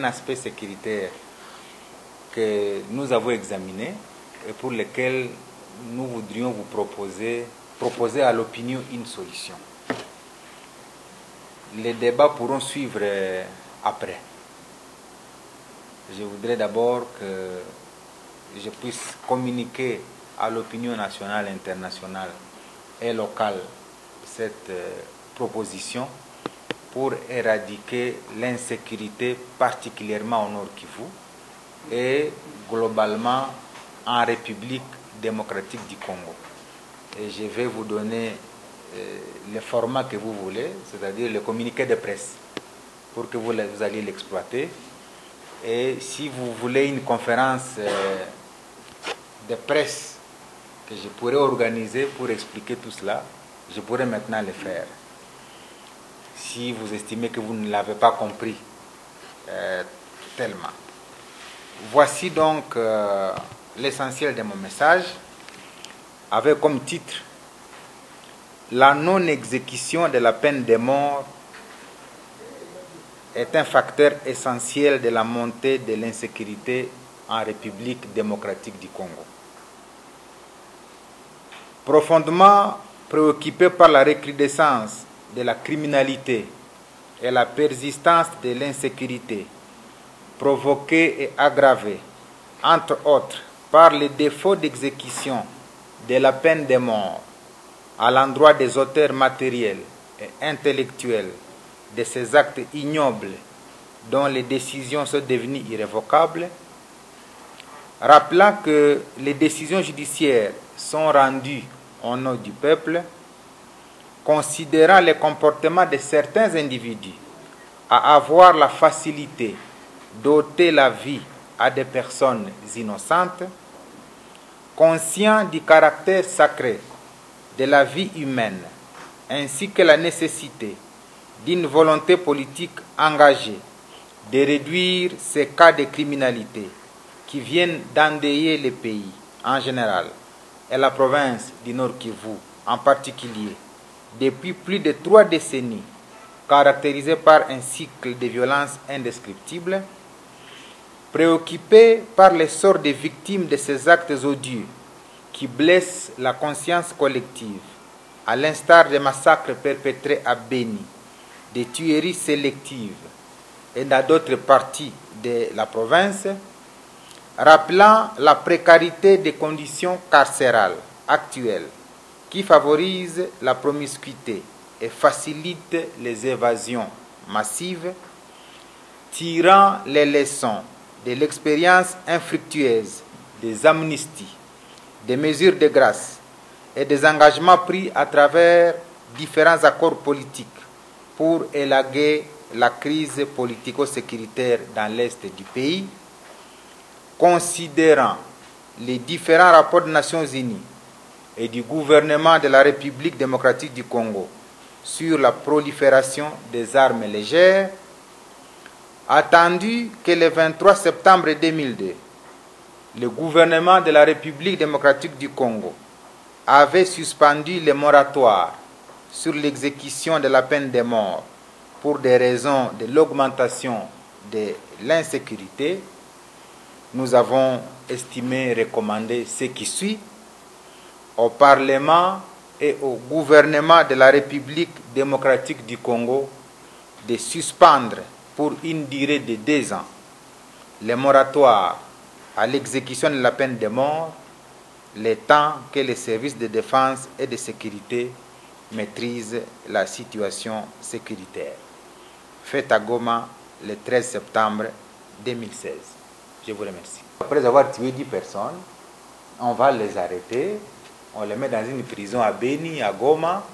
un aspect sécuritaire que nous avons examiné et pour lequel nous voudrions vous proposer à l'opinion une solution. Les débats pourront suivre après. Je voudrais d'abord que je puisse communiquer à l'opinion nationale, internationale et locale cette proposition pour éradiquer l'insécurité, particulièrement au Nord Kivu et globalement en République démocratique du Congo. Et je vais vous donner le format que vous voulez, c'est-à-dire le communiqué de presse, pour que vous alliez l'exploiter. Et si vous voulez une conférence de presse que je pourrais organiser pour expliquer tout cela, je pourrais maintenant le faire. Si vous estimez que vous ne l'avez pas compris tellement. Voici donc l'essentiel de mon message, avec comme titre « La non-exécution de la peine de mort est un facteur essentiel de la montée de l'insécurité en République démocratique du Congo. » Profondément préoccupé par la recrudescence de la criminalité et la persistance de l'insécurité provoquée et aggravée, entre autres, par les défauts d'exécution de la peine de mort à l'endroit des auteurs matériels et intellectuels de ces actes ignobles dont les décisions sont devenues irrévocables, rappelant que les décisions judiciaires sont rendues au nom du peuple, considérant le comportement de certains individus à avoir la facilité d'ôter la vie à des personnes innocentes, conscient du caractère sacré de la vie humaine, ainsi que la nécessité d'une volonté politique engagée de réduire ces cas de criminalité qui viennent d'endeuiller le pays en général et la province du Nord Kivu en particulier depuis plus de 3 décennies, caractérisé par un cycle de violence indescriptible, préoccupé par le sort des victimes de ces actes odieux qui blessent la conscience collective, à l'instar des massacres perpétrés à Beni, des tueries sélectives et dans d'autres parties de la province, rappelant la précarité des conditions carcérales actuelles qui favorisent la promiscuité et facilitent les évasions massives, tirant les leçons de l'expérience infructueuse des amnisties, des mesures de grâce et des engagements pris à travers différents accords politiques pour élaguer la crise politico-sécuritaire dans l'est du pays, considérant les différents rapports des Nations Unies et du gouvernement de la République démocratique du Congo sur la prolifération des armes légères, attendu que le 23 septembre 2002, le gouvernement de la République démocratique du Congo avait suspendu le moratoire sur l'exécution de la peine de mort pour des raisons de l'augmentation de l'insécurité, nous avons estimé recommander ce qui suit au Parlement et au gouvernement de la République démocratique du Congo de suspendre pour une durée de 2 ans le moratoire à l'exécution de la peine de mort, le temps que les services de défense et de sécurité maîtrisent la situation sécuritaire. Fait à Goma le 13 septembre 2016. Je vous remercie. Après avoir tué 10 personnes, on va les arrêter, on les met dans une prison à Beni, à Goma,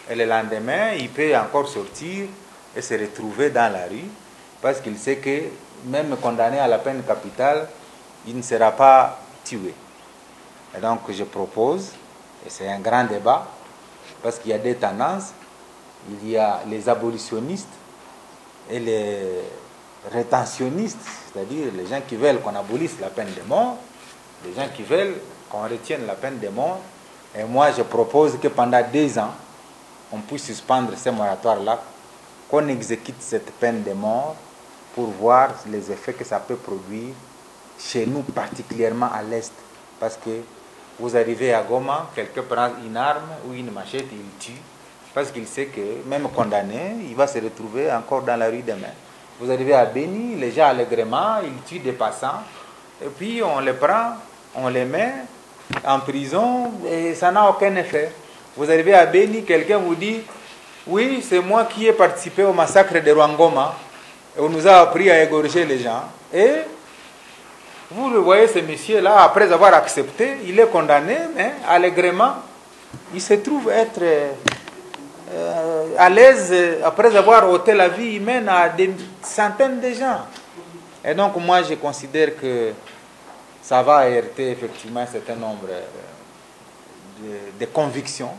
et le lendemain, il peut encore sortir et se retrouver dans la rue, parce qu'il sait que même condamné à la peine capitale, il ne sera pas tué. Et donc je propose, et c'est un grand débat, parce qu'il y a des tendances, il y a les abolitionnistes et les rétentionnistes, c'est-à-dire les gens qui veulent qu'on abolisse la peine de mort, les gens qui veulent qu'on retienne la peine de mort. Et moi, je propose que pendant 2 ans, on puisse suspendre ces moratoires-là, qu'on exécute cette peine de mort pour voir les effets que ça peut produire chez nous, particulièrement à l'Est. Parce que vous arrivez à Goma, quelqu'un prend une arme ou une machette, il tue, parce qu'il sait que même condamné, il va se retrouver encore dans la rue demain. Vous arrivez à Beni, les gens allègrement, ils tuent des passants, et puis on les prend, on les met en prison, et ça n'a aucun effet. Vous arrivez à Beni, quelqu'un vous dit, oui, c'est moi qui ai participé au massacre de Rwangoma, et on nous a appris à égorger les gens, et vous le voyez, ce monsieur-là, après avoir accepté, il est condamné, mais allègrement, il se trouve être à l'aise après avoir ôté la vie humaine à des centaines de gens. Et donc, moi, je considère que ça va heurter effectivement un certain nombre de convictions